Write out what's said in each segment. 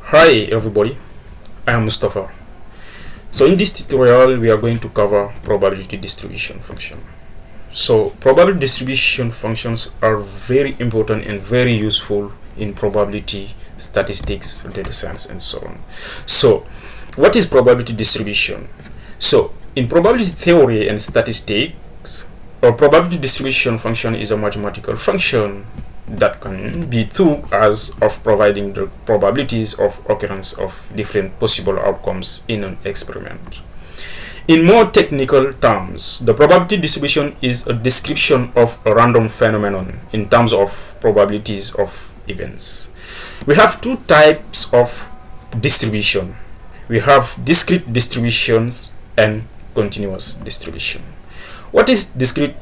Hi everybody, I am Mustafa. So in this tutorial we are going to cover probability distribution function. So probability distribution functions are very important and very useful in probability, statistics, data science and so on. So what is probability distribution? So in probability theory and statistics, a probability distribution function is a mathematical function that can be thought as of providing the probabilities of occurrence of different possible outcomes in an experiment. In more technical terms, the probability distribution is a description of a random phenomenon in terms of probabilities of events. We have two types of distribution. We have discrete distributions and continuous distribution. What is discrete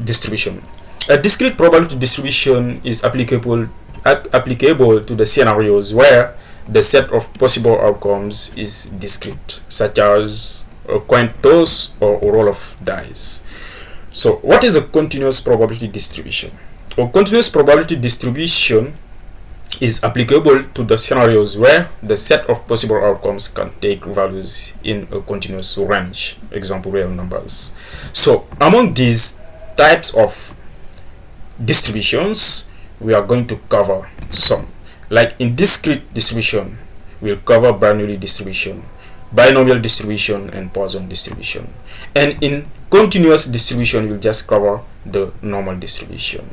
distribution? A discrete probability distribution is applicable to the scenarios where the set of possible outcomes is discrete, such as a coin toss or a roll of dice. So what is a continuous probability distribution? A continuous probability distribution is applicable to the scenarios where the set of possible outcomes can take values in a continuous range, example real numbers. So among these types of distributions, we are going to cover some. Like in discrete distribution, we'll cover Bernoulli distribution, binomial distribution, and Poisson distribution. And in continuous distribution, we'll just cover the normal distribution.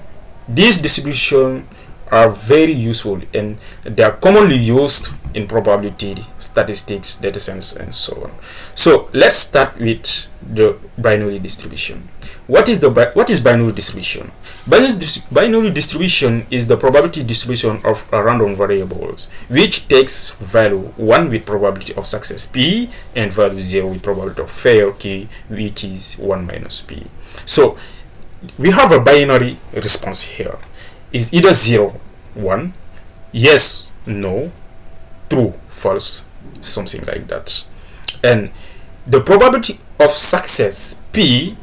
These distributions are very useful and they are commonly used in probability, statistics, data science, and so on. So let's start with the Bernoulli distribution. What is binary distribution? Binary distribution is the probability distribution of a random variables which takes value 1 with probability of success p and value 0 with probability of failure k, which is 1 minus p. So we have a binary response here. Is either 0, 1, yes, no, true, false, something like that. And the probability of success p,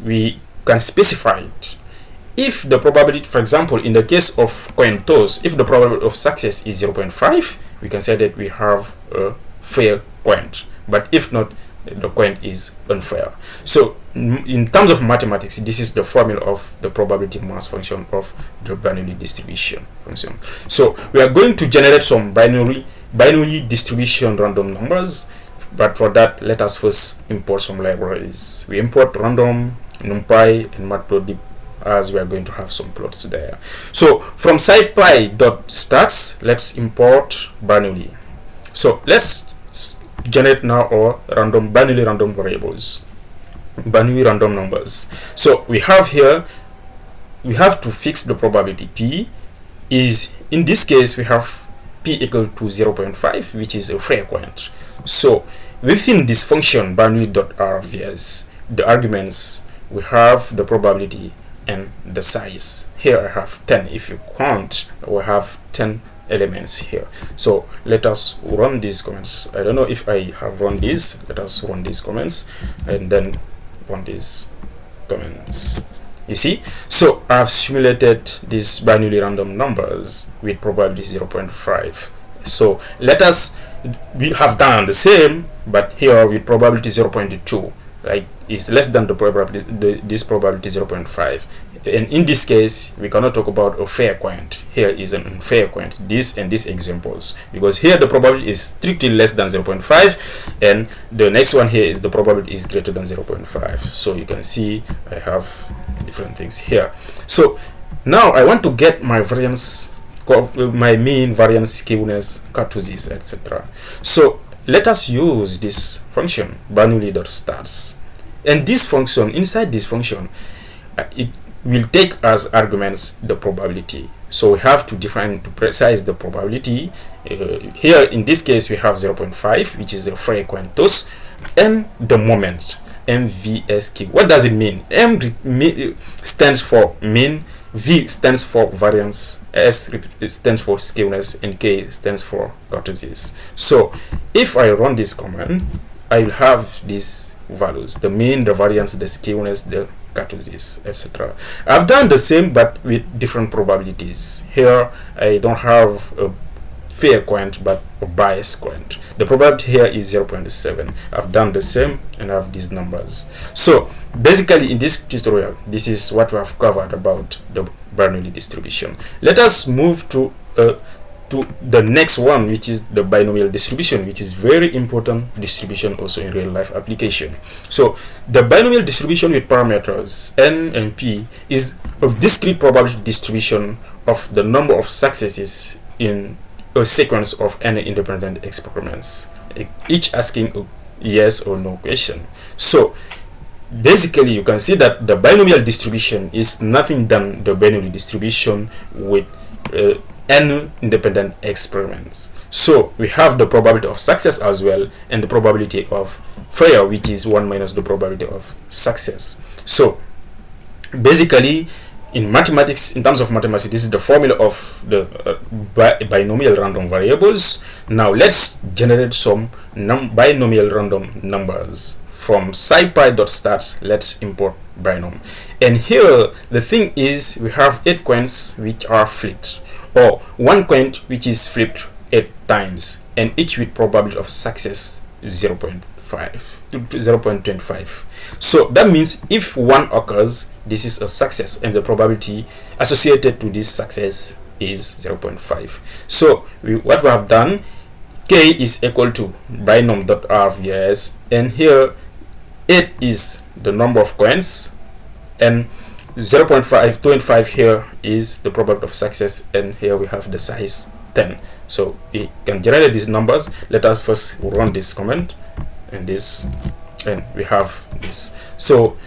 we can specify it. If the probability, for example, in the case of coin toss, if the probability of success is 0.5, we can say that we have a fair coin. But if not, the coin is unfair. So in terms of mathematics, this is the formula of the probability mass function of the Bernoulli distribution function. So we are going to generate some binary distribution random numbers, but for that, let us first import some libraries. We import random, numpy, and matplotlib, as we are going to have some plots there. So from scipy.stats, let's import Bernoulli. So let's generate now our Bernoulli random variables, Bernoulli random numbers. So we have here, we have to fix the probability p is, in this case we have p equal to 0.5, which is a fair coin. So within this function Bernoulli.rvs, the arguments, we have the probability and the size. Here I have 10. If you count, we have 10 elements here. So let us run these comments. I don't know if I have run these. Let us run these comments and then run these comments. You see, so I have simulated these Bernoulli random numbers with probability 0.5. So let us, we have done the same, but here with probability 0.2, like is less than the probability, this probability 0.5. And in this case, we cannot talk about a fair coin. Here is an unfair coin. This and these examples, because here the probability is strictly less than 0.5, and the next one here is the probability is greater than 0.5. So you can see I have different things here. So now I want to get my variance, my mean, variance, skewness, kurtosis, etc. So let us use this function Bernoulli.stats, and this function, inside this function, it will take as arguments the probability. So we have to define, to precise the probability. Here in this case we have 0.5, which is a fair coin toss, and the moment, MVSQ. What does it mean? M stands for mean, V stands for variance, S stands for skewness, and K stands for kurtosis. So if I run this command, I will have these values: the mean, the variance, the skewness, the kurtosis, etc. I've done the same but with different probabilities. Here I don't have a fair quant but a biased quant. The probability here is 0.7. I've done the same and I have these numbers. So basically in this tutorial, this is what we have covered about the Bernoulli distribution. Let us move to the next one, which is the binomial distribution, which is very important distribution also in real life application. So the binomial distribution with parameters n and p is a discrete probability distribution of the number of successes in a sequence of any independent experiments, each asking a yes or no question. So basically you can see that the binomial distribution is nothing than the Bernoulli distribution with n independent experiments. So we have the probability of success as well, and the probability of failure, which is 1 minus the probability of success. So basically in mathematics, in terms of mathematics, this is the formula of the binomial random variables. Now let's generate some binomial random numbers. From scipy.stats, let's import binom. And here the thing is, we have 8 quants which are flipped, or 1 quant which is flipped 8 times, and each with probability of success 0.5 to 0.25. So that means if 1 occurs, this is a success, and the probability associated to this success is 0.5. So what we have done, k is equal to binom.rvs, and here 8 is the number of quants, and 0.5 here is the probability of success, and here we have the size 10. So we can generate these numbers. Let us first run this command and this, and we have this. So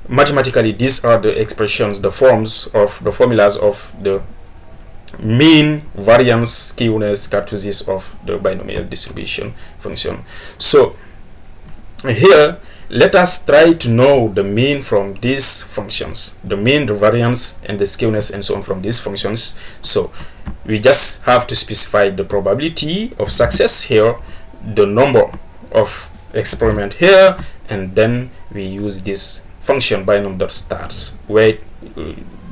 mathematically these are the expressions, the forms of the formulas of the mean, variance, skewness, kurtosis of the binomial distribution function. So here let us try to know the mean from these functions, the mean, the variance, and the skewness, and so on from these functions. So we just have to specify the probability of success here, the number of experiment here, and then we use this function binom.stats, where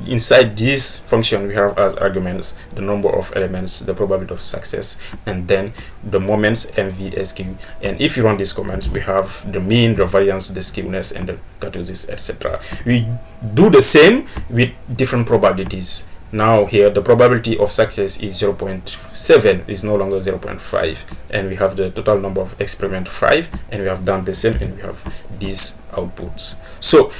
inside this function we have as arguments the number of elements, the probability of success, and then the moments MVSQ. And if you run this command, we have the mean, the variance, the skewness, and the kurtosis, etc. We do the same with different probabilities. Now here the probability of success is 0.7, is no longer 0.5, and we have the total number of experiment 5, and we have done the same, and we have these outputs. So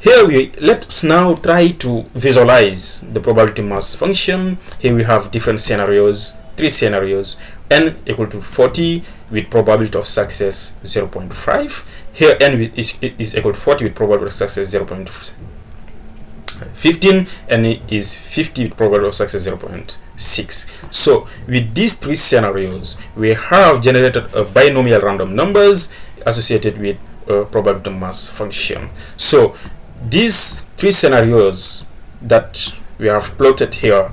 here let's now try to visualize the probability mass function. Here we have different scenarios, 3 scenarios, n equal to 40 with probability of success 0.5. Here n is equal to 40 with probability of success 0.15, and it is 50 with probability of success 0.6. So with these 3 scenarios, we have generated a binomial random numbers associated with a probability mass function. So these 3 scenarios that we have plotted here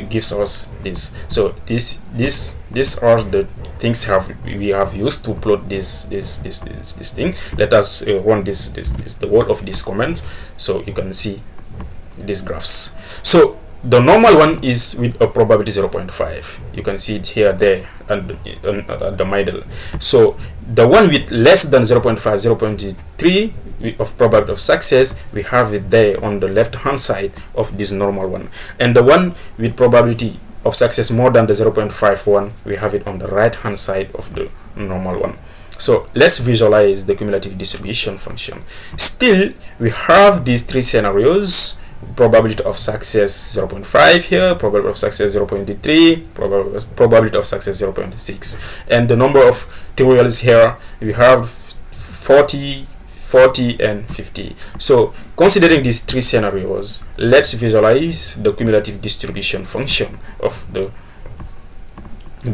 gives us this. So these are the things we have used to plot this thing. Let us run the word of this command, so you can see these graphs. So the normal one is with a probability 0.5. You can see it here, there, and the middle. So the one with less than 0.5, 0.3 of probability of success, we have it there on the left hand side of this normal one, and the one with probability of success more than the 0.5 one, we have it on the right hand side of the normal one. So let's visualize the cumulative distribution function. Still we have these 3 scenarios: probability of success 0.5 here, probability of success 0.3, probability of success 0.6, and the number of tutorials here we have 40, 40, and 50. So considering these 3 scenarios, let's visualize the cumulative distribution function of the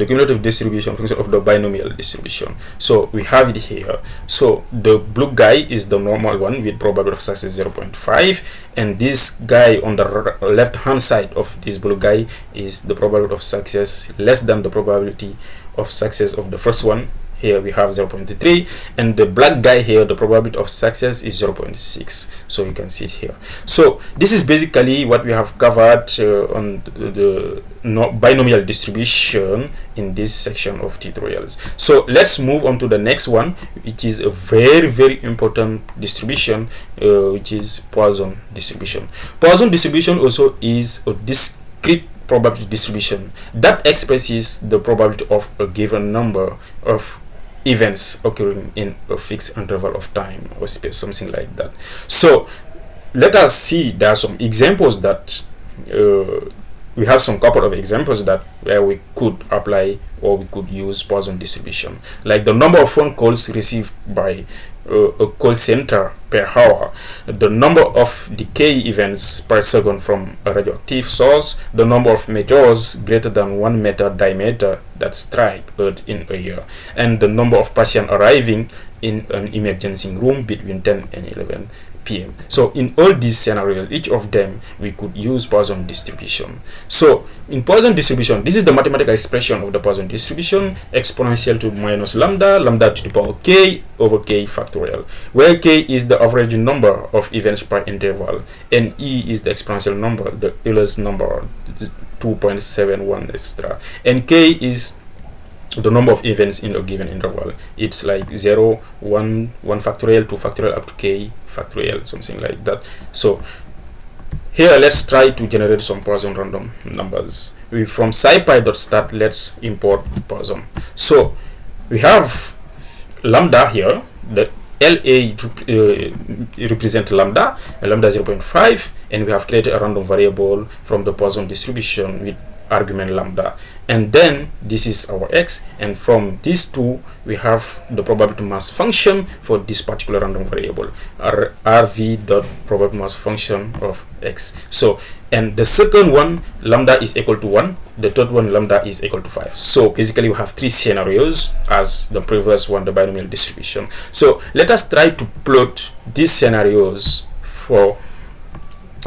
cumulative distribution function of the binomial distribution. So we have it here. So the blue guy is the normal one with probability of success 0.5, and this guy on the left hand side of this blue guy is the probability of success less than the probability of success of the first one here we have 0.3, and the black guy here, the probability of success is 0.6. So you can see it here. So this is basically what we have covered on the binomial distribution in this section of tutorials. So let's move on to the next one, which is a very important distribution, which is Poisson distribution. Poisson distribution also is a discrete probability distribution that expresses the probability of a given number of events occurring in a fixed interval of time or space, something like that. So let us see, there are some examples that we have some couple of examples that where we could apply or we could use Poisson distribution, like the number of phone calls received by a call center per hour, the number of decay events per second from a radioactive source, the number of meteors greater than 1 meter diameter that strike Earth in a year, and the number of patients arriving in an emergency room between 10 and 11 p.m. So in all these scenarios, each of them we could use Poisson distribution. So in Poisson distribution, this is the mathematical expression of the Poisson distribution: exponential to minus lambda, lambda to the power k over k factorial, where k is the average number of events per interval and e is the exponential number, the Euler's number 2.71 etc., and k is the number of events in a given interval. It's like 0, 1 factorial, 2 factorial, up to k factorial, something like that. So here let's try to generate some Poisson random numbers. From scipy.stat, let's import Poisson. So we have lambda here, the LA represent lambda, and lambda 0.5, and we have created a random variable from the Poisson distribution with argument lambda, and then this is our x, and from these two we have the probability mass function for this particular random variable, rv dot probability mass function of x. So, and the second one, lambda is equal to 1, the third one, lambda is equal to 5. So basically we have three scenarios as the previous one, the binomial distribution. So let us try to plot these scenarios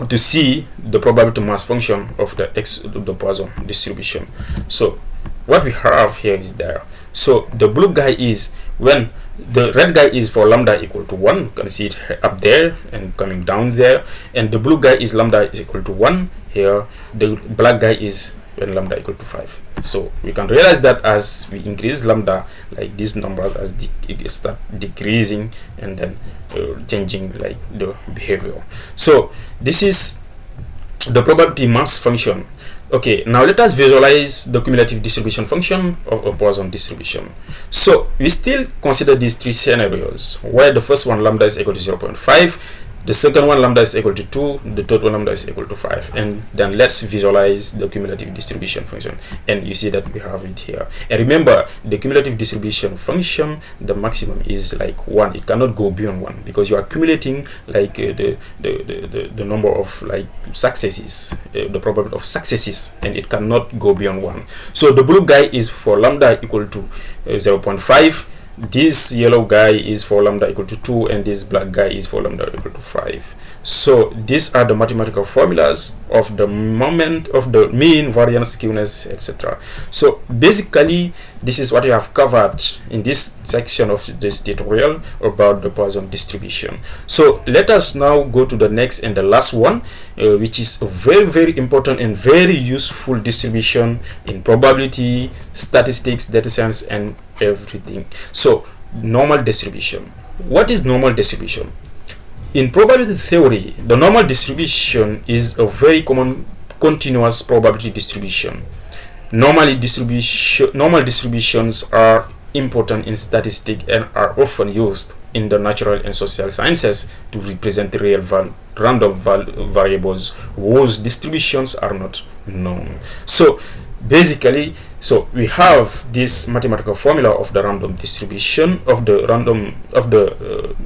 to see the probability mass function of the x of the Poisson distribution. So what we have here is there. So the blue guy is when the red guy is for lambda equal to 1, you can see it up there and coming down there, and the blue guy is lambda is equal to 1 here, the black guy is when lambda equal to 5. So we can realize that as we increase lambda, like these numbers as start decreasing and then changing like the behavior. So this is the probability mass function. Okay, now let us visualize the cumulative distribution function of a Poisson distribution. So we still consider these three scenarios where the first one, lambda is equal to 0.5, the second one, lambda is equal to 2, the third one, lambda is equal to 5, and then let's visualize the cumulative distribution function, and you see that we have it here. And remember, the cumulative distribution function, the maximum is like 1. It cannot go beyond 1 because you are accumulating like the number of like successes, the probability of successes, and it cannot go beyond 1. So the blue guy is for lambda equal to 0.5. This yellow guy is for lambda equal to 2, and this black guy is for lambda equal to 5. So these are the mathematical formulas of the moment of the mean, variance, skewness, etc. So basically this is what we have covered in this section of this tutorial about the Poisson distribution. So let us now go to the next and the last one, which is a very important and very useful distribution in probability, statistics, data science, and everything. So normal distribution. What is normal distribution? In probability theory, the normal distribution is a very common continuous probability distribution. Normal distributions are important in statistics and are often used in the natural and social sciences to represent real random variables whose distributions are not known. So basically, so we have this mathematical formula of the random distribution of the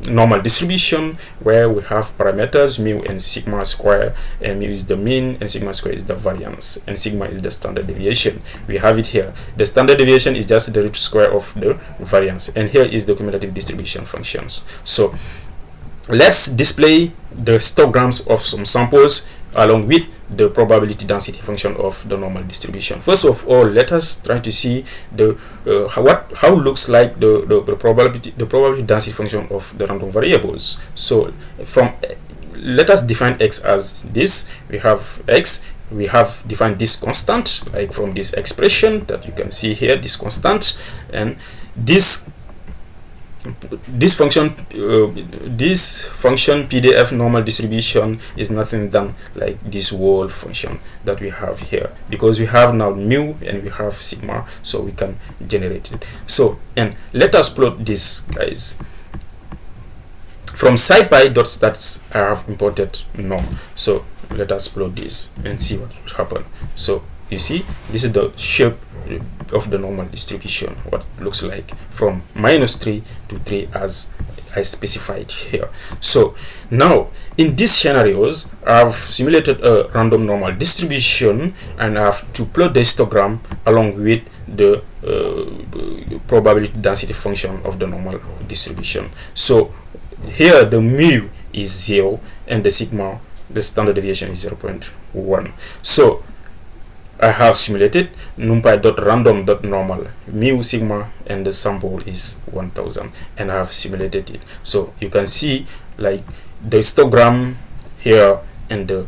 normal distribution, where we have parameters mu and sigma square, and mu is the mean and sigma square is the variance, and sigma is the standard deviation. We have it here. The standard deviation is just the root square of the variance, and here is the cumulative distribution functions. So let's display the histograms of some samples along with the probability density function of the normal distribution. First of all, let us try to see the how looks like the probability density function of the random variables. So from let us define x as this. We have x, we have defined this constant, like from this expression that you can see here, this constant, and this function PDF normal distribution is nothing than like this whole function that we have here, because we have now mu and we have sigma, so we can generate it. So, and let us plot this, guys. From scipy.stats I have imported norm, so let us plot this and see what will happen. So you see, this is the shape of the normal distribution, what it looks like from -3 to 3 as I specified here. So now in these scenarios, I've simulated a random normal distribution and I have to plot the histogram along with the probability density function of the normal distribution. So here the mu is 0 and the sigma, the standard deviation, is 0.1. So I have simulated numpy.random.normal mu, sigma, and the sample is 1000, and I have simulated it. So you can see like the histogram here and the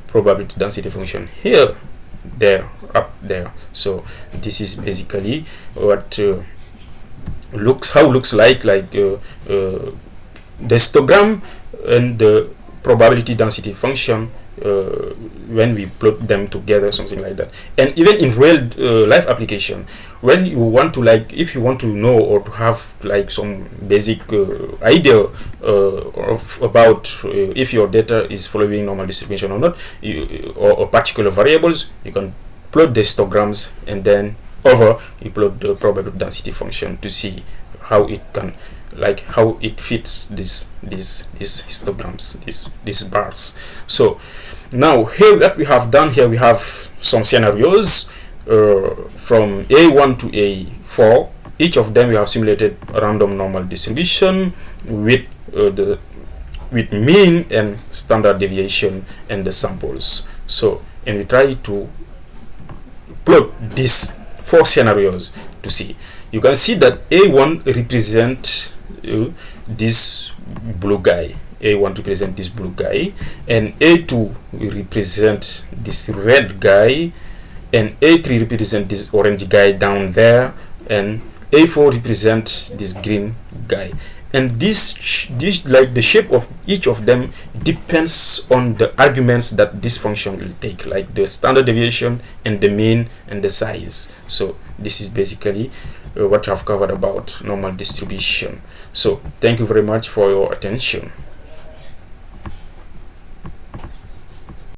probability density function here, there, up there. So this is basically what looks like the histogram and the probability density function when we plot them together, something like that. And even in real life application, when you want to, like, if you want to know or to have like some basic idea about if your data is following normal distribution or not, or particular variables, you can plot the histograms and then you plot the probability density function to see how it can, like, how it fits these histograms, these bars. So now here that we have done here, we have some scenarios from A1 to A4. Each of them we have simulated a random normal distribution with with mean and standard deviation and the samples. So, and we try to plot these 4 scenarios to see. You can see that A1 represent this blue guy. A1 represent this blue guy, and A2 represent this red guy, and A3 represent this orange guy down there, and A4 represent this green guy. And this like the shape of each of them depends on the arguments that this function will take, like the standard deviation and the mean and the size. So this is basically what I've covered about normal distribution. So thank you very much for your attention.